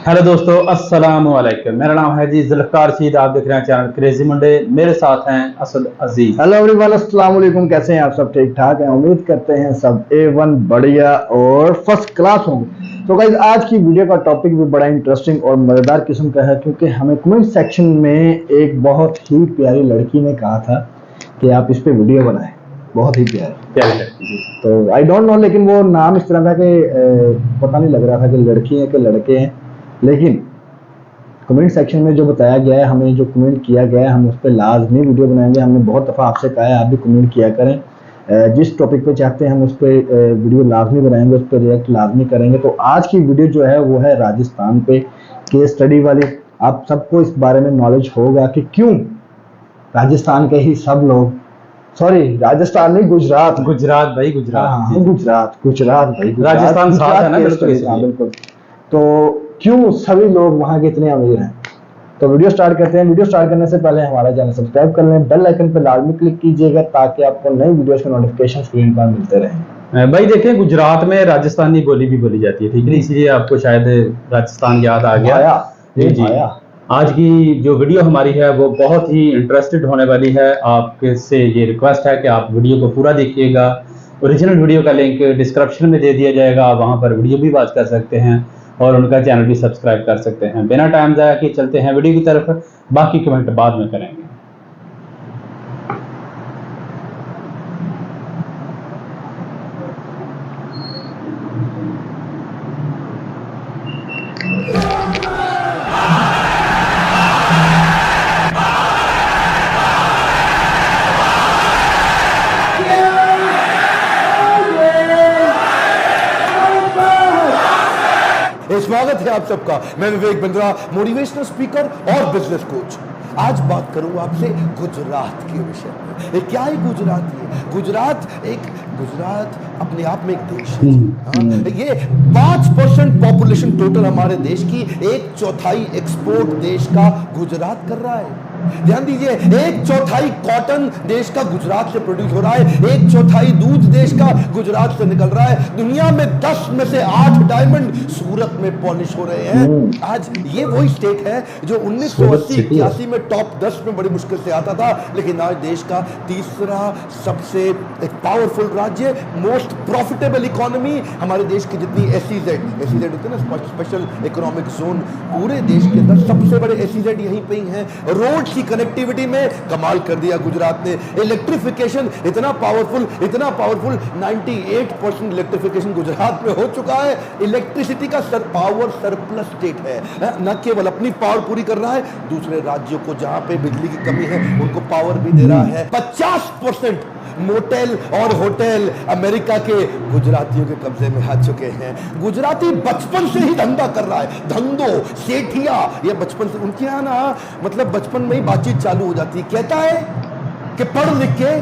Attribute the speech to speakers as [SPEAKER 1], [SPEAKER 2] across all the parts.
[SPEAKER 1] Hello दोस्तों, अस्सलाम वालेकुम। मेरा नाम है जी जुल्फकार रशीद। आप देख रहे हैं चैनल क्रेजी मंडे। मेरे साथ हैं असद अजीज।
[SPEAKER 2] हेलो एवरीवन, अस्सलाम वालेकुम। कैसे हैं आप? सब ठीक ठाक हैं? उम्मीद करते हैं सब A1 बढ़िया और फर्स्ट क्लास होंगे। तो गाइस, आज की वीडियो का टॉपिक भी बड़ा इंटरेस्टिंग और मज़ेदार किस्म का है, क्योंकि हमें कमेंट सेक्शन में एक बहुत ही प्यारी लड़की ने कहा था कि आप इस पे वीडियो बनाएं। बहुत ही प्यारी लड़की। तो आई डोंट नो, लेकिन वो नाम इस तरह था कि पता नहीं लग रहा था कि लड़की है कि लड़के हैं। लेकिन कमेंट सेक्शन में जो बताया गया है, हमें जो कमेंट किया गया है, हम उस पर लाजमी वीडियो बनाएंगे। हमने बहुत दफ़ा आपसे कहा है आप भी कमेंट किया करें। जिस टॉपिक पे चाहते हैं हम उस पर वीडियो लाजमी बनाएंगे, उस पर रिएक्ट लाजमी करेंगे। तो आज की वीडियो जो है वो है राजस्थान पे केस स्टडी वाली। आप सबको इस बारे में नॉलेज होगा कि क्यों राजस्थान के ही सब लोग, सॉरी राजस्थान नहीं, गुजरात
[SPEAKER 1] भाई,
[SPEAKER 2] गुजरात भाई,
[SPEAKER 1] राजस्थान साथ है ना,
[SPEAKER 2] बिल्कुल। तो क्यों सभी लोग वहां के इतने अमीर हैं। तो वीडियो स्टार्ट करते हैं। वीडियो स्टार्ट करने से पहले हमारा चैनल सब्सक्राइब कर लें, बेल आइकन पर लाजमी क्लिक कीजिएगा ताकि आपको नई वीडियोस के नोटिफिकेशन स्क्रीन पर मिलते रहें।
[SPEAKER 1] भाई देखें, गुजरात में राजस्थानी बोली भी बोली जाती है, ठीक है, इसलिए आपको शायद राजस्थान याद आ गया। जी। आज की जो वीडियो हमारी है वो बहुत ही इंटरेस्टेड होने वाली है। आपसे ये रिक्वेस्ट है कि आप वीडियो को पूरा देखिएगा। ओरिजिनल वीडियो का लिंक डिस्क्रिप्शन में दे दिया जाएगा, आप वहाँ पर वीडियो भी वॉच कर सकते हैं और उनका चैनल भी सब्सक्राइब कर सकते हैं। बिना टाइम ज़ाया किए चलते हैं वीडियो की तरफ, बाकी कमेंट बाद में करेंगे।
[SPEAKER 3] स्वागत है आप सबका। मैं विवेक बिंद्रा, मोटिवेशनल स्पीकर और बिजनेस कोच। आज बात करूंगा आपसे गुजरात के विषय में। ये क्या है गुजरात? गुजरात अपने आप में एक देश है। ये 5% पॉपुलेशन टोटल हमारे देश की, 1/4 एक्सपोर्ट देश का गुजरात कर रहा है। ध्यान दीजिए, 1/4 कॉटन देश का गुजरात से प्रोड्यूस हो रहा है, 1/4 दूध देश का गुजरात से निकल रहा है। दुनिया में 10 में से 8 डायमंड सूरत में पॉलिश हो रहे हैं। आज ये वही स्टेट है जो 1980-81 में टॉप 10 में बड़ी मुश्किल से आता था, लेकिन आज देश का तीसरा सबसे एक पावरफुल राज्य, मोस्ट प्रॉफिटेबल इकोनॉमी। हमारे देश की जितनी SEZ होते हैं ना, स्पेशल इकोनॉमिक जोन, पूरे देश के अंदर सबसे बड़े SEZ यहीं पे ही हैं। रोड की कनेक्टिविटी में कमाल कर दिया गुजरात ने। इलेक्ट्रिफिकेशन इतना पावरफुल 98% इलेक्ट्रिफिकेशन गुजरात में हो चुका है। इलेक्ट्रिसिटी का पावर सरप्लस स्टेट है। न केवल अपनी पावर पूरी कर रहा है, दूसरे राज्यों को जहां पे बिजली की कमी है उनको पावर भी दे रहा है। 50% मोटेल और होटल अमेरिका के गुजरातियों के कब्जे में आ चुके हैं। गुजराती बचपन से ही धंधा कर रहा है। धंधो सेठिया, ये बचपन से उनके यहाँ ना, मतलब बचपन में ही बातचीत चालू हो जाती है। कहता है कि पढ़ लिख के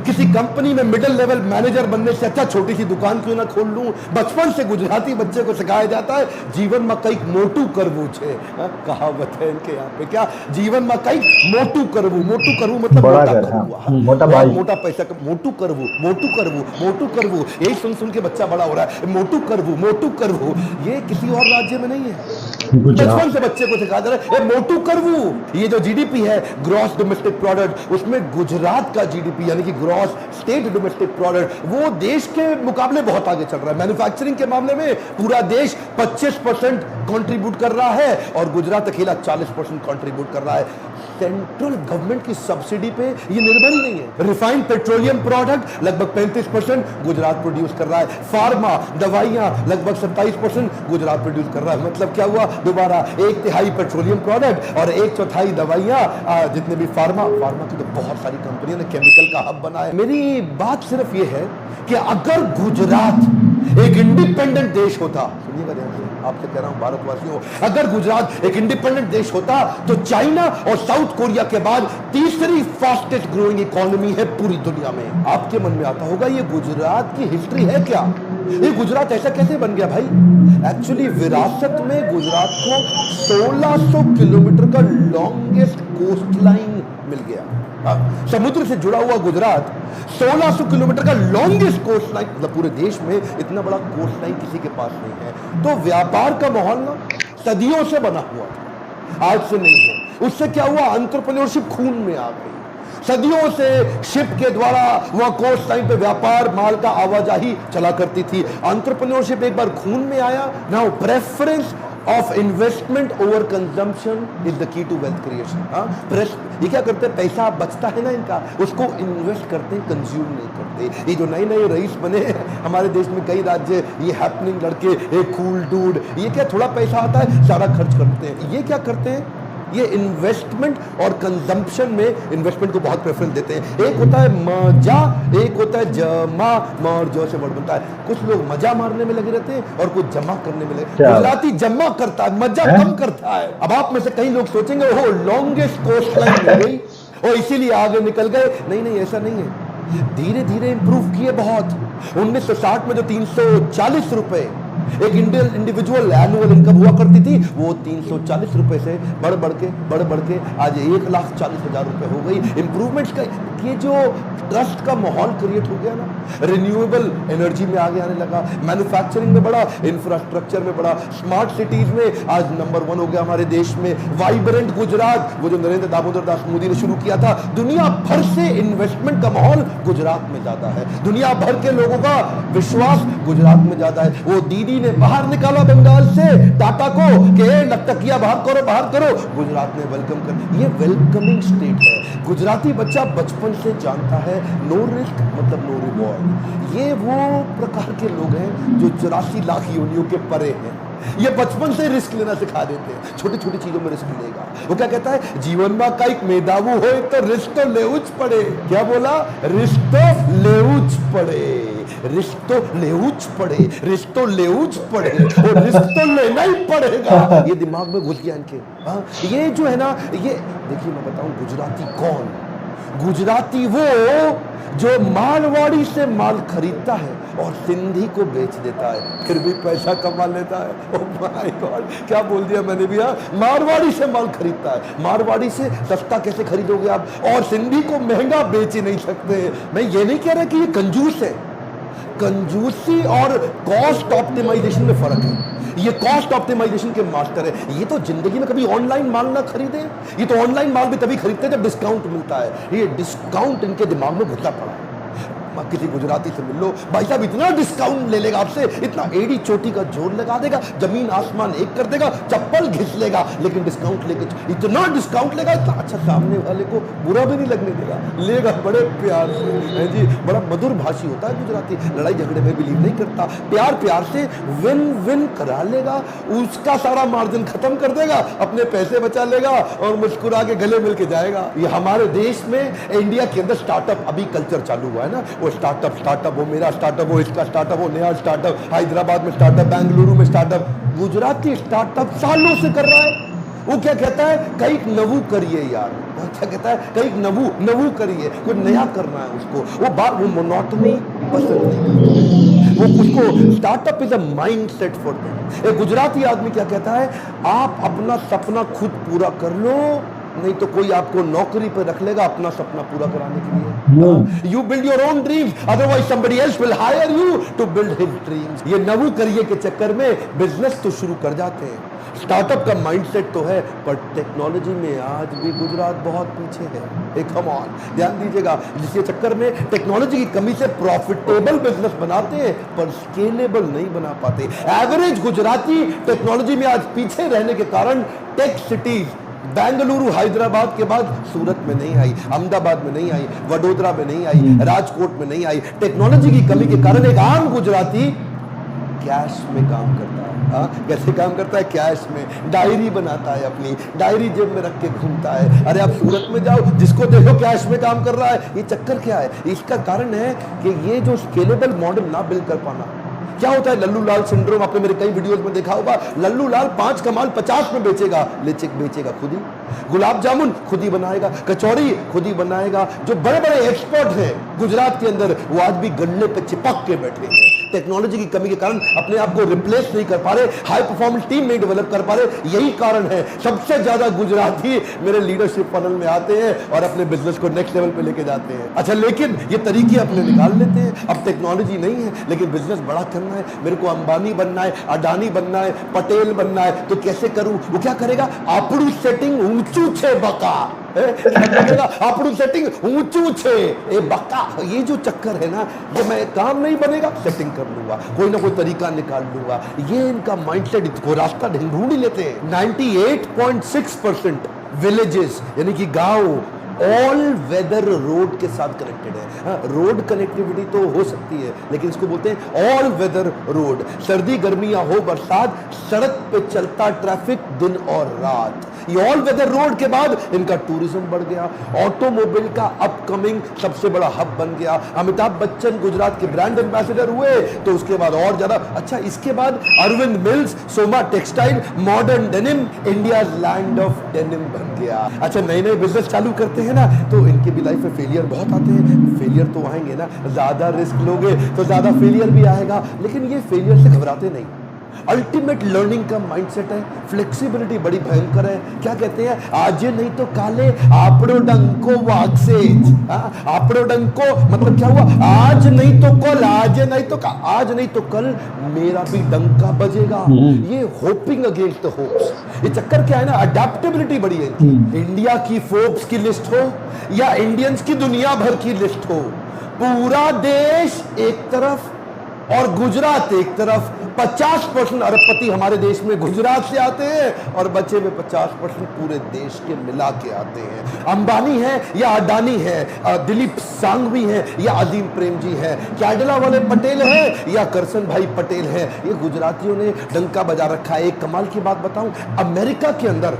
[SPEAKER 3] किसी कंपनी में मिडिल लेवल मैनेजर बनने से अच्छा छोटी सी दुकान क्यों ना खोल लूं। बचपन से गुजराती बच्चे को सिखाया जाता है जीवन में कई मोटू करवू छे। कहावत है इनके यहाँ पे, क्या जीवन में कई मोटू करवू मतलब मोटा पैसा, मोटू करवू यही सुन के बच्चा बड़ा हो रहा है। मोटू करवू ये किसी और राज्य में नहीं है। बचपन से बच्चे को सिखाया जा रहा है मोटू करवू। ये जो GDP है, ग्रॉस डोमेस्टिक प्रोडक्ट, उसमें गुजरात का GDP यानी कि ग्रॉस स्टेट डोमेस्टिक प्रोडक्ट वो देश के मुकाबले बहुत आगे चल रहा है। मैन्युफैक्चरिंग के मामले में पूरा देश 25% कंट्रीब्यूट कर रहा है और गुजरात अकेला 40% कंट्रीब्यूट कर रहा है। सेंट्रल गवर्नमेंट की सब्सिडी पे ये निर्भर ही नहीं है। रिफाइंड पेट्रोलियम प्रोडक्ट लगभग 35% गुजरात प्रोड्यूस कर रहा है। फार्मा दवाइयां लगभग 27% गुजरात प्रोड्यूस कर रहा है। मतलब क्या हुआ? दोबारा 1/3 पेट्रोलियम प्रोडक्ट और 1/4 दवाइयां, जितने भी फार्मा की तो बहुत सारी कंपनियों ने केमिकल का हब बना है। मेरी बात सिर्फ ये है कि अगर गुजरात एक इंडिपेंडेंट देश होता, सुनिएगा ध्यान से, आपसे कह रहा हूं भारतवासियों, अगर गुजरात एक इंडिपेंडेंट देश होता तो चाइना और साउथ कोरिया के बाद तीसरी फास्टेस्ट ग्रोइंग इकोनॉमी है पूरी दुनिया में। आपके मन में आता होगा ये गुजरात की हिस्ट्री है क्या? ये गुजरात ऐसा कैसे बन गया भाई? एक्चुअली विरासत में गुजरात को 1600 किलोमीटर का लॉन्गेस्ट कोस्ट लाइन मिल गया। समुद्र से जुड़ा हुआ गुजरात 1600 किलोमीटर का लॉन्गेस्ट कोस्ट लाइन, मतलब पूरे देश में इतना बड़ा कोस्ट लाइन किसी के पास नहीं है। तो व्यापार का माहौल ना सदियों से बना हुआ था, आज से नहीं है। उससे क्या हुआ, एंटरप्रेन्योरशिप खून में आ गई। सदियों से शिप के द्वारा वहां कोस्ट लाइन पे व्यापार, माल का आवाजाही चला करती थी। एंटरप्रेन्योरशिप एक बार खून में आया। Now preference of investment over consumption is the key to wealth creation. ये क्या करते हैं, पैसा बचता है ना इनका, उसको इन्वेस्ट करते हैं, कंज्यूम नहीं करते। ये जो नए नए रईस बने हैं हमारे देश में, कई राज्य, ये हैपनिंग लड़के, एक कूल डूड, ये क्या थोड़ा पैसा आता है सारा खर्च करते हैं। ये क्या करते हैं, ये इन्वेस्टमेंट और कंजम्पशन में इन्वेस्टमेंट को बहुत प्रेफरेंस देते हैं। एक होता है मजा, एक होता है जमा। मर जो से वर्ड बनता है। कुछ लोग मजा मारने में लगे रहते हैं और कुछ जमा करने में लगे। गुजराती जमा करता है, मजा कम करता है। अब आप में से कई लोग सोचेंगे वो लॉन्गेस्ट कोस्ट लाइन मिल गई और इसीलिए आगे निकल गए। नहीं, ऐसा नहीं है। धीरे धीरे इंप्रूव किए बहुत। 1960 में जो 340 रुपए एक इंडिविजुअल एनुअल इनकम हुआ करती थी, वो 340 रुपए से बढ़ बढ़ के आज 1,40,000 रुपए हो गई। इंप्रूवमेंट्स का ये जो ट्रस्ट का माहौल क्रिएट हो गया ना, रिन्यूएबल एनर्जी में आगे आने लगा, मैन्युफैक्चरिंग में बढ़ा, इंफ्रास्ट्रक्चर में बढ़ा, स्मार्ट सिटीज में आज नंबर 1 हो गया हमारे देश में। वाइब्रेंट गुजरात, वो जो नरेंद्र दामोदर दास मोदी ने शुरू किया था। दुनिया भर से इन्वेस्टमेंट का माहौल गुजरात में ज्यादा है। दुनिया भर के लोगों का विश्वास गुजरात में ज्यादा है। वो दीदी ने बाहर निकाला बंगाल से टाटा को कि लटकिया बाहर करो, गुजरात ने वेलकम कर। ये वेलकमिंग स्टेट है। गुजराती बच्चा बचपन से जानता है नो रिस्क मतलब नो रिवॉर्ड। ये वो प्रकार के लोग हैं जो 84 लाख योनियों के परे हैं। ये बचपन से रिस्क लेना सिखा देते हैं, छोटी छोटी चीजों में रिस्क लेगा। वो क्या कहता है, जीवन में कई मेधावी हो तो रिस्क तो लेउच पड़े। क्या बोला, रिस्क तो लेउच पड़े, रिस्क तो लेउच पड़े, रिस्क तो लेउच पड़े और रिस्क तो लेना ही पड़ेगा। ये दिमाग में घुस गया इनके। हाँ, ये जो है ना, ये देखिए मैं बताऊं, गुजराती कौन, गुजराती वो जो मारवाड़ी से माल खरीदता है और सिंधी को बेच देता है, फिर भी पैसा कमा लेता है। ओह माय गॉड, क्या बोल दिया मैंने भी। मारवाड़ी से माल खरीदता है। मारवाड़ी से सस्ता कैसे खरीदोगे आप, और सिंधी को महंगा बेच ही नहीं सकते। मैं ये नहीं कह रहा कि ये कंजूस है। कंजूसी और कॉस्ट ऑप्टिमाइजेशन में फर्क है। ये कॉस्ट ऑप्टिमाइजेशन के मास्टर है। ये तो जिंदगी में कभी ऑनलाइन माल ना खरीदे। ये तो ऑनलाइन माल भी तभी खरीदते हैं जब डिस्काउंट मिलता है। ये डिस्काउंट इनके दिमाग में घुसा पड़ा है। किसी गुजराती से मिल लो, भाई साहब इतना डिस्काउंट ले लेगा आपसे, इतना एड़ी चोटी का जोर लगा देगा, जमीन आसमान एक कर देगा, चप्पल घिस लेगा, लेकिन डिस्काउंट लेके इतना डिस्काउंट लेगा इतना अच्छा, सामने वाले को बुरा भी नहीं लगने देगा, लेगा बड़े प्यार से। है जी, बड़ा मधुर भाषी होता है गुजराती। लड़ाई झगड़े में बिलीव नहीं करता, प्यार प्यार से विन विन करा लेगा, उसका सारा मार्जिन खत्म कर देगा, अपने पैसे बचा लेगा और मुस्कुरा के गले मिल के जाएगा। ये हमारे देश में, इंडिया के अंदर स्टार्टअप अभी कल्चर चालू हुआ है ना, वो स्टार्टअप, वो मेरा स्टार्टअप, वो इसका स्टार्टअप, वो नया स्टार्टअप, हैदराबाद में स्टार्टअप, बेंगलुरु में स्टार्टअप। गुजराती स्टार्टअप सालों से कर रहा है। वो क्या कहता है, कई नवू करिए यार। क्या कहता है, कई नवू करिए, कुछ नया करना है उसको। वो मोनोटनी पसंद नहीं, वो उसको startup is a mindset for them. एक गुजराती आदमी क्या कहता है, आप अपना सपना खुद पूरा कर लो, नहीं तो कोई आपको नौकरी पर रख लेगा अपना सपना पूरा कराने के लिए। You build your own dreams, otherwise somebody else will hire you to build his dreams. ये नवू करिए के चक्कर में बिजनेस तो शुरू कर जाते हैं। स्टार्टअप का माइंडसेट तो है, पर टेक्नोलॉजी में आज भी गुजरात बहुत पीछे है। कम ऑन, ध्यान दीजिएगा, जिसके चक्कर में टेक्नोलॉजी की कमी से प्रॉफिटेबल बिजनेस बनाते हैं पर स्केलेबल नहीं बना पाते। एवरेज गुजराती टेक्नोलॉजी में आज पीछे रहने के कारण टेक सिटीज बेंगलुरु, हैदराबाद के बाद सूरत में नहीं आई, अहमदाबाद में नहीं आई, वडोदरा में नहीं आई, राजकोट में नहीं आई। टेक्नोलॉजी की कमी के कारण एक आम गुजराती कैश में काम करता है। कैसे काम करता है, कैश में डायरी बनाता है, अपनी डायरी जेब में रख के घूमता है। अरे आप सूरत में जाओ, जिसको देखो कैश में काम कर रहा है। ये चक्कर क्या है, इसका कारण है कि ये जो स्केलेबल मॉडल ना बिल्ड कर पाना। क्या होता है, लल्लू लाल सिंड्रोम, आपने मेरे कई वीडियोस में देखा होगा। लल्लू लाल 5 का माल 50 में बेचेगा, बेचेगा खुद ही। गुलाब जामुन खुद ही बनाएगा, कचौड़ी खुद ही बनाएगा। जो बड़े बड़े एक्सपर्ट हैं गुजरात के अंदर, वो आज भी गन्ने पे चिपक के बैठे हैं। टेक्नोलॉजी की कमी के कारण अपने आप को रिप्लेस नहीं कर पा रहे, हाई परफॉर्मेंस टीम नहीं डेवलप कर पा रहे। यही कारण है सबसे ज्यादा गुजराती मेरे लीडरशिप फनल में आते हैं और अपने बिजनेस को नेक्स्ट लेवल पे लेके जाते हैं। अच्छा, लेकिन ये तरीके अपने निकाल लेते हैं। अब टेक्नोलॉजी नहीं है लेकिन बिजनेस बड़ा करना है, मेरे को अंबानी बनना है, अडानी बनना है, पटेल बनना है, तो कैसे करूं? वो क्या करेगा? आपड़ू सेटिंग ऊंचू छे बका, आपड़ू सेटिंग ऊंचू छे ए बका। ये जो चक्कर है ना, ये मैं काम नहीं बनेगा, सेटिंग कर लूंगा, कोई ना कोई तरीका निकाल लूंगा। ये इनका माइंडसेट, इसको रास्ता ढूंढ ही लेते हैं। 98.6% विलेजेस यानी कि गांव ऑल वेदर रोड के साथ कनेक्टेड है। रोड कनेक्टिविटी तो हो सकती है लेकिन इसको बोलते हैं ऑल वेदर रोड। सर्दी गर्मी या हो बरसात, सड़क पे चलता ट्रैफिक दिन और रात। ये ऑल वेदर रोड के बाद इनका टूरिज्म बढ़ गया, ऑटोमोबाइल का अपकमिंग सबसे बड़ा हब बन गया। अमिताभ बच्चन गुजरात के ब्रांड एम्बेसडर हुए तो उसके बाद और ज्यादा। अच्छा, इसके बाद Arvind Mills, Soma Textile, Modern Denim, India land of denim बन गया। अच्छा, नए नए बिजनेस चालू करते हैं ना तो इनके भी लाइफ में फेलियर बहुत आते हैं। फेलियर तो आएंगे ना, ज्यादा रिस्क लोगे तो ज्यादा फेलियर भी आएगा, लेकिन ये फेलियर से घबराते नहीं। अल्टीमेट लर्निंग का माइंडसेट है, फ्लेक्सिबिलिटी बड़ी भयंकर है। क्या कहते हैं? आज नहीं तो काले आपड़ो डंको वाक्सेज। आपड़ो डंको मतलब क्या हुआ? आज नहीं तो कल, आज नहीं तो आज नहीं तो कल मेरा भी डंका बजेगा। ये होपिंग अगेंस्ट द होप्स। ये चक्कर क्या है ना, अडेप्टेबिलिटी बड़ी है। इंडिया की फोर्ब्स की लिस्ट हो या इंडियंस की दुनिया भर की लिस्ट हो, पूरा देश एक तरफ और गुजरात एक तरफ। 50% अरबपति हमारे देश में गुजरात से आते हैं और बचे हुए 50% पूरे देश के मिला के आते हैं। अंबानी है या अडानी है, दिलीप सांघवी है या अजीम प्रेम जी है, कैडला वाले पटेल है या करसन भाई पटेल है, ये गुजरातियों ने डंका बजा रखा है। एक कमाल की बात बताऊं, अमेरिका के अंदर,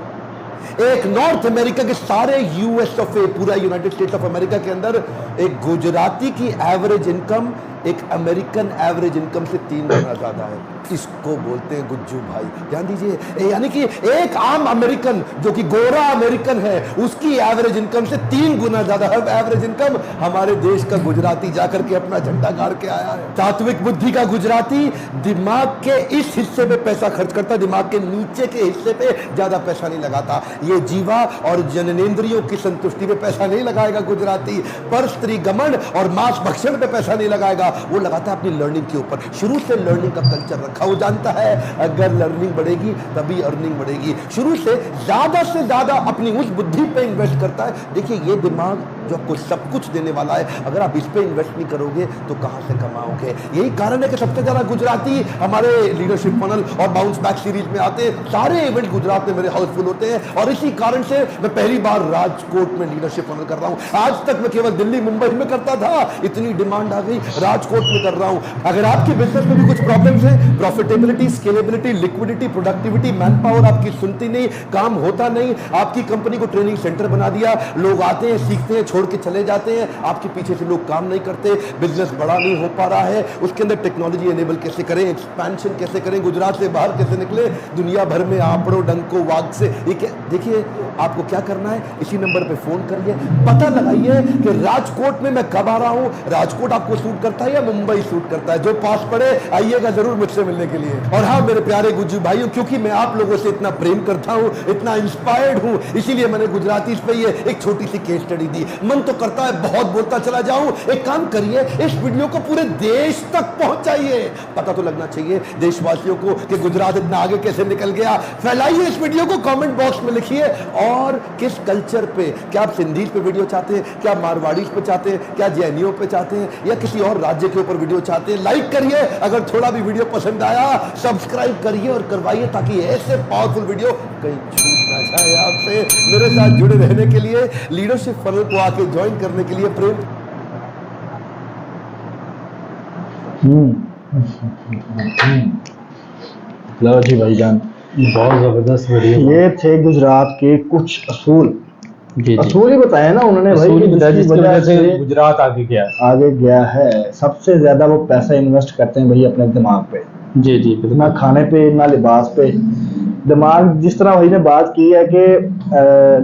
[SPEAKER 3] एक नॉर्थ अमेरिका के सारे यूएस ऑफ ए, पूरा यूनाइटेड स्टेट्स ऑफ अमेरिका के अंदर एक गुजराती की एवरेज इनकम एक अमेरिकन एवरेज इनकम से 3 गुना ज्यादा है। इसको बोलते हैं गुज्जू भाई, ध्यान दीजिए। यानी कि एक आम अमेरिकन जो कि गोरा अमेरिकन है, उसकी एवरेज इनकम से 3 गुना ज्यादा एवरेज इनकम हमारे देश का गुजराती जाकर के अपना झंडा गाड़ के आया है। सात्विक बुद्धि का गुजराती दिमाग के इस हिस्से पे पैसा खर्च करता, दिमाग के नीचे के हिस्से पे ज्यादा पैसा नहीं लगाता। ये जीवा और जननेंद्रियों की संतुष्टि पे पैसा नहीं लगाएगा गुजराती, पर स्त्री गमन और मांस भक्षण पे पैसा नहीं लगाएगा, वो लगाता है अपनी लर्निंग के ऊपर। शुरू से लर्निंग का कल्चर रखा, वो जानता है अगर लर्निंग बढ़ेगी तभी अर्निंग बढ़ेगी। शुरू से ज्यादा अपनी उस बुद्धि पे इन्वेस्ट करता है। देखिए, ये दिमाग जो आपको सब कुछ देने वाला है, अगर आप इस पे इन्वेस्ट नहीं करोगे तो कहां से कमाओगे? यही कारण है कि सबसे ज्यादा गुजराती हमारे लीडरशिप फनल और बाउंस बैक सीरीज में आते हैं। सारे इवेंट गुजरात में मेरे हाउसफुल होते हैं और इसी कारण से मैं पहली बार राजकोट में लीडरशिप फनल कर रहा हूं। आज तक मैं केवल दिल्ली मुंबई में करता था, इतनी डिमांड आ गई, राजकोट में कर रहा हूं। अगर आपके बिजनेस में भी कुछ प्रॉब्लम्स हैं, profitability, scalability, liquidity, productivity, man power आपकी सुनती नहीं, काम होता नहीं, आपकी कंपनी को ट्रेनिंग सेंटर बना दिया, लोग आते हैं, सीखते हैं, छोड़ के चले जाते हैं, आपके पीछे से लोग काम नहीं करते, बिजनेस बड़ा नहीं हो पा रहा है, उसके अंदर टेक्नोलॉजी एनेबल कैसे करें, एक्सपेंशन कैसे करें, गुजरात से बाहर कैसे निकले, दुनिया भर में आपड़ो डंको वाग से। देखिए, आपको क्या करना है, इसी नंबर पे फोन करिए, पता लगाइए कि राजकोट में मैं कब आ रहा हूं, राजकोट आपको सूट करता है या मुंबई सूट करता है। जो पास पड़े आइएगा जरूर मुझसे मिलने के लिए। और हाँ मेरे प्यारे गुज्जू भाइयों, क्योंकि मैं आप लोगों से इतना प्रेम करता हूं, इतना इंस्पायर्ड हूं, इसीलिए मैंने गुजराती पे ये एक छोटी सी केस स्टडी दी। मन तो करता है बहुत बोलता चला जाऊं, एक काम करिए, इस वीडियो को पूरे देश तक पहुंचाइए, पता तो लगना चाहिए देशवासियों को कि गुजरात इतना आगे कैसे निकल गया। फैलाइए इस वीडियो को, कमेंट बॉक्स में लिखिए और किस कल्चर पे, क्या आप सिंधी पे वीडियो चाहते हैं, क्या मारवाड़ी पे चाहते हैं, क्या जैनियों पे चाहते हैं या किसी और राज्य के ऊपर वीडियो चाहते हैं, लाइक करिए। अगर थोड़ा भी वीडियो पसंद आया सब्सक्राइब करिए और करवाइए ताकि ऐसे पावरफुल वीडियो कहीं छूट ना जाए। आपसे मेरे साथ जुड़े रहने के लिए, लीडरशिप फनल को आके ज्वाइन करने के लिए प्रेम।
[SPEAKER 2] लो जी भाईजान,
[SPEAKER 1] बहुत जबरदस्त वीडियो।
[SPEAKER 2] ये थे गुजरात के कुछ असूल।
[SPEAKER 1] जी,
[SPEAKER 2] असूल ही बताया ना उन्होंने भाई,
[SPEAKER 1] असूल बताया
[SPEAKER 2] जिसकी
[SPEAKER 1] जिसकी
[SPEAKER 2] वजह
[SPEAKER 1] वजह से
[SPEAKER 2] से
[SPEAKER 1] गुजरात आगे गया
[SPEAKER 2] है। सबसे ज्यादा वो पैसा इन्वेस्ट करते हैं भाई अपने दिमाग पे,
[SPEAKER 1] जी जी बिल्कुल।
[SPEAKER 2] ना खाने पे ना लिबास पे। दिमाग, जिस तरह भाई ने बात की है कि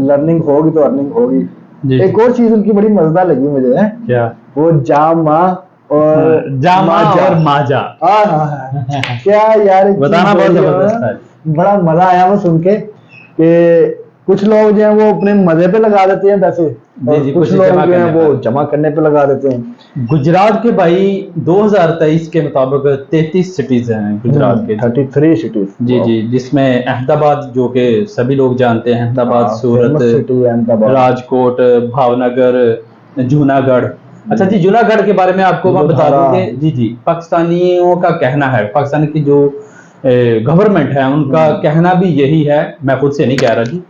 [SPEAKER 2] लर्निंग होगी तो अर्निंग होगी।
[SPEAKER 1] जी,
[SPEAKER 2] एक और चीज उनकी बड़ी मजेदार लगी मुझे है,
[SPEAKER 1] क्या?
[SPEAKER 2] वो जामा और
[SPEAKER 1] जामा और माजा।
[SPEAKER 2] क्या यार,
[SPEAKER 1] बताना बहुत जबरदस्त है।
[SPEAKER 2] बड़ा मजा आया वो सुन के कि कुछ लोग जो है वो अपने मजे पे लगा देते हैं पैसे, और
[SPEAKER 1] जी,
[SPEAKER 2] कुछ
[SPEAKER 1] कुछ
[SPEAKER 2] लोग
[SPEAKER 1] जमा
[SPEAKER 2] जो है
[SPEAKER 1] करने
[SPEAKER 2] वो
[SPEAKER 1] पर।
[SPEAKER 2] जमा करने पे लगा देते हैं।
[SPEAKER 1] गुजरात के भाई 2023 के मुताबिक 33 सिटीज हैं गुजरात के।
[SPEAKER 2] 33 सिटीज।
[SPEAKER 1] जी जी, जिसमें अहमदाबाद जो कि सभी लोग जानते हैं, अहमदाबाद, सूरत,
[SPEAKER 2] सिटी है अहमदाबाद।
[SPEAKER 1] राजकोट, भावनगर, जूनागढ़। अच्छा जी, जूनागढ़ के बारे में आपको मैं बता दूं कि जी जी, पाकिस्तानियों का कहना है, पाकिस्तान की जो गवर्नमेंट है उनका कहना भी यही है, मैं खुद से नहीं कह रहा जी,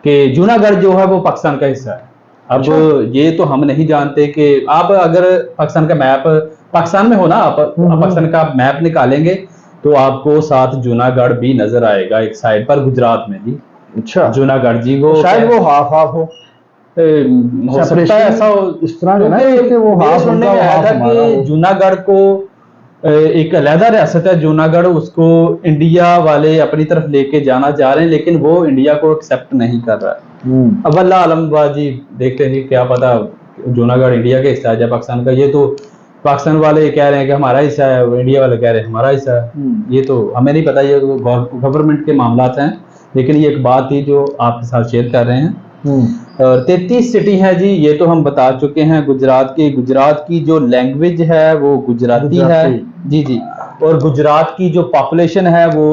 [SPEAKER 1] कि जूनागढ़ जो है वो पाकिस्तान का हिस्सा है। अब ये तो हम नहीं जानते कि आप अगर पाकिस्तान का मैप, पाकिस्तान में हो ना आप, पाकिस्तान का मैप निकालेंगे तो आपको साथ जूनागढ़ भी नजर आएगा एक साइड पर गुजरात में जी।
[SPEAKER 2] अच्छा,
[SPEAKER 1] जूनागढ़ जी, वो
[SPEAKER 2] शायद वो हाफ हाफ हो
[SPEAKER 1] सकता है ऐसा हो,
[SPEAKER 2] इस तरह का ना,
[SPEAKER 1] क्योंकि
[SPEAKER 2] कि वो
[SPEAKER 1] मेरे
[SPEAKER 2] हाफ
[SPEAKER 1] सुनने
[SPEAKER 2] उनका,
[SPEAKER 1] में
[SPEAKER 2] वो
[SPEAKER 1] आया
[SPEAKER 2] हाफ
[SPEAKER 1] था
[SPEAKER 2] हमारा
[SPEAKER 1] कि
[SPEAKER 2] हो।
[SPEAKER 1] जूनागढ़ को एक अलहदा रियासत है जूनागढ़, उसको इंडिया वाले अपनी तरफ लेके जाना चाह रहे हैं, लेकिन वो इंडिया को एक्सेप्ट नहीं कर रहा है। अब अल्लाह आलम बाजी, देखते हैं क्या पता जूनागढ़ इंडिया का हिस्सा है या पाकिस्तान का। ये तो पाकिस्तान वाले कह रहे हैं कि हमारा हिस्सा है, इंडिया वाले कह रहे हैं हमारा हिस्सा है। ये तो हमें नहीं पता, ये गवर्नमेंट के मामलात हैं, लेकिन ये एक बात थी जो आपके साथ शेयर कर रहे हैं। और 33 सिटी है जी, ये तो हम बता चुके हैं गुजरात की। गुजरात की जो लैंग्वेज है वो गुजराती है जी जी, और गुजरात की जो पॉपुलेशन है वो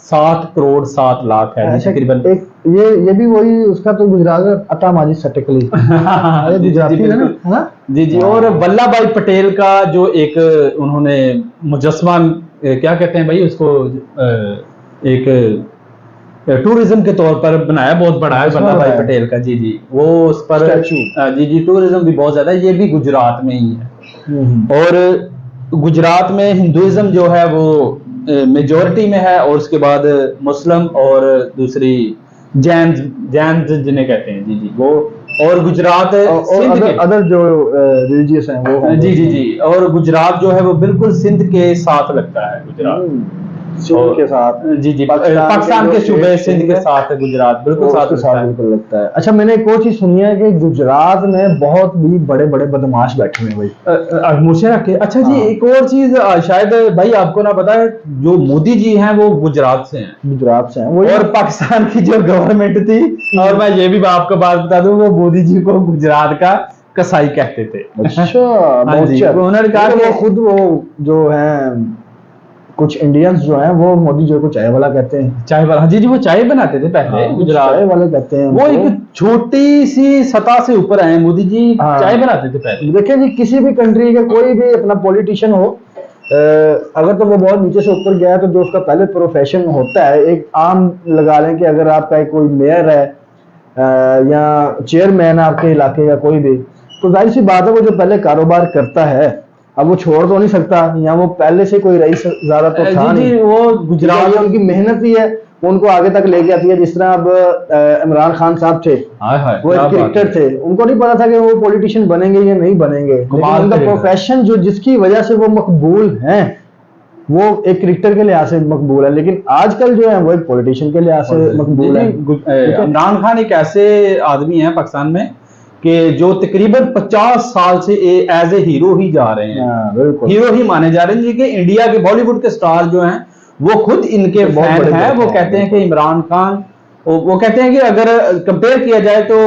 [SPEAKER 1] 7 करोड़ 7 लाख है जी तकरीबन।
[SPEAKER 2] एक ये भी वही उसका तो गुजरात अता माजी सटकली गुजराती है ना
[SPEAKER 1] जी जी। और वल्लभ भाई पटेल का जो एक उन्होंने मुजस्समा, क्या कहते हैं भाई उसको, एक टूरिज्म के तौर पर बनाया, बहुत बड़ा है वल्लभ भाई पटेल का जी जी, वो उस पर जी जी, टूरिज्म भी बहुत ज्यादा है, ये भी गुजरात में ही है। और गुजरात में हिंदुइज्म जो है वो मेजोरिटी में है, और उसके बाद मुस्लिम और दूसरी जैन जिन्हें कहते हैं जी जी वो। और गुजरात
[SPEAKER 2] और अदर जो रिलीजियस हैं वो
[SPEAKER 1] जी जी जी, और गुजरात जो है वो बिल्कुल सिंध के साथ लगता है गुजरात,
[SPEAKER 2] सिंध के साथ
[SPEAKER 1] जी जी, पाकिस्तान के सूबे सिंध के साथ गुजरात बिल्कुल साथ
[SPEAKER 2] बिल्कुल लगता है। अच्छा, मैंने एक और चीज सुनी है कि गुजरात में बहुत भी बड़े बड़े बदमाश बैठे हुए भाई,
[SPEAKER 1] मुझे रखे। अच्छा जी, एक और चीज शायद भाई आपको ना पता है, जो मोदी जी हैं वो गुजरात से हैं।
[SPEAKER 2] गुजरात से हैं
[SPEAKER 1] और पाकिस्तान की जो गवर्नमेंट थी, और मैं ये भी आपको बात बता दूं, वो मोदी जी को गुजरात का कसाई कहते थे।
[SPEAKER 2] अच्छा,
[SPEAKER 1] उन्होंने कहा कि
[SPEAKER 2] खुद वो जो है कुछ इंडियंस जो हैं वो मोदी जी को चाय वाला कहते हैं।
[SPEAKER 1] चाय वाला, जी जी, वो चाय बनाते थे पहले गुजरात,
[SPEAKER 2] चाय वाले कहते हैं।
[SPEAKER 1] वो एक छोटी सी सतह से ऊपर आए, मोदी जी चाय बनाते थे पहले।
[SPEAKER 2] देखिए जी, किसी भी कंट्री का कोई भी अपना पॉलिटिशियन हो, अगर तो वो बहुत नीचे से ऊपर गया है तो जो उसका पहले प्रोफेशन होता है, एक आम लगा लें कि अगर आपका कोई मेयर है या चेयरमैन आपके इलाके का कोई भी, तो जाहिर सी बात है वो जो पहले कारोबार करता है अब वो छोड़ तो नहीं सकता, या वो पहले से कोई रईस ज्यादा तो था
[SPEAKER 1] जी,
[SPEAKER 2] नहीं।
[SPEAKER 1] वो गुजरात
[SPEAKER 2] ये उनकी मेहनत ही है, वो उनको आगे तक लेके आती है। जिस तरह अब इमरान खान साहब थे, वो एक क्रिकेटर थे, उनको नहीं पता था कि वो पॉलिटिशियन बनेंगे या नहीं बनेंगे, लेकिन उनका प्रोफेशन जो जिसकी वजह से वो मकबूल हैं, वो एक क्रिकेटर के लिहाज से मकबूल है, लेकिन आजकल जो है वो एक पॉलिटिशियन के लिहाज से मकबूल है।
[SPEAKER 1] इमरान खान एक ऐसे आदमी है पाकिस्तान में कि जो तकरीबन 50 साल से एज ए हीरो ही जा रहे हैं, हीरो ही माने जा रहे हैं जी, कि इंडिया के बॉलीवुड के स्टार जो हैं वो खुद इनके फैन हैं। वो कहते हैं कि इमरान खान, वो कहते हैं कि अगर कंपेयर किया जाए तो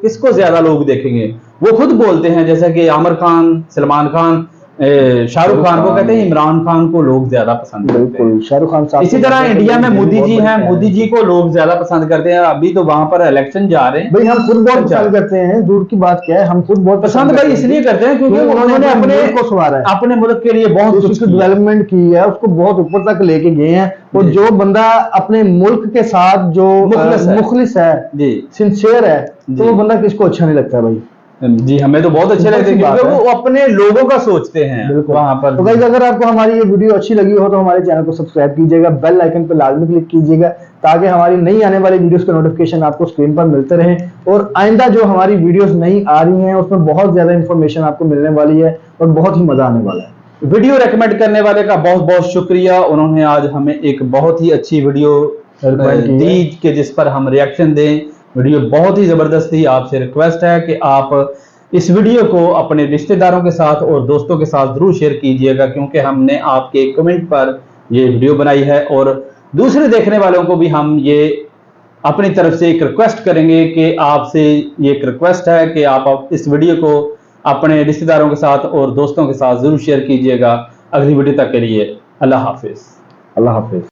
[SPEAKER 1] किसको ज्यादा लोग देखेंगे, वो खुद बोलते हैं, जैसे कि आमिर खान, सलमान खान, शाहरुख खान, को कहते हैं इमरान खान को लोग ज्यादा पसंद करते हैं।
[SPEAKER 2] शाहरुख खान साहब।
[SPEAKER 1] इसी तरह इंडिया में मोदी जी हैं, मोदी जी को लोग ज्यादा पसंद करते हैं। अभी तो वहां पर इलेक्शन जा रहे हैं
[SPEAKER 2] भाई, हम खुद बहुत पसंद करते हैं, दूर की बात क्या है, हम खुद बहुत
[SPEAKER 1] पसंद भाई इसलिए करते हैं क्योंकि उन्होंने अपने
[SPEAKER 2] को सवारा है,
[SPEAKER 1] अपने मुल्क के लिए बहुत कुछ
[SPEAKER 2] डेवलपमेंट की है, उसको बहुत ऊपर तक लेके गए हैं। और जो बंदा अपने मुल्क के साथ जो मुखलिस है, सिंसियर है, तो वो बंदा किसको अच्छा नहीं लगता भाई
[SPEAKER 1] जी। हमें तो बहुत अच्छे लगते हैं क्योंकि वो अपने लोगों का सोचते हैं वहां पर।
[SPEAKER 2] तो गाइस, अगर आपको हमारी ये वीडियो अच्छी लगी हो तो हमारे चैनल को सब्सक्राइब कीजिएगा, बेल आइकन पर लाजमी क्लिक कीजिएगा, ताकि हमारी नई आने वाली वीडियोस के नोटिफिकेशन आपको स्क्रीन पर मिलते रहें। और आइंदा जो हमारी वीडियोस नई आ रही हैं उसमें बहुत ज्यादा इंफॉर्मेशन आपको मिलने वाली है और बहुत ही मजा आने वाला है।
[SPEAKER 1] वीडियो रेकमेंड करने वाले का बहुत बहुत शुक्रिया, उन्होंने आज हमें एक बहुत ही अच्छी वीडियो दी कि जिस पर हम रिएक्शन दें। वीडियो बहुत ही जबरदस्त थी। आपसे रिक्वेस्ट है कि आप इस वीडियो को अपने रिश्तेदारों के साथ और दोस्तों के साथ जरूर शेयर कीजिएगा, क्योंकि हमने आपके कमेंट पर ये वीडियो बनाई है और दूसरे देखने वालों को भी हम ये अपनी तरफ से एक रिक्वेस्ट करेंगे कि आपसे ये एक रिक्वेस्ट है कि आप इस वीडियो को अपने रिश्तेदारों के साथ और दोस्तों के साथ जरूर शेयर कीजिएगा। अगली वीडियो तक के लिए अल्लाह हाफिज।
[SPEAKER 2] अल्लाह हाफिज।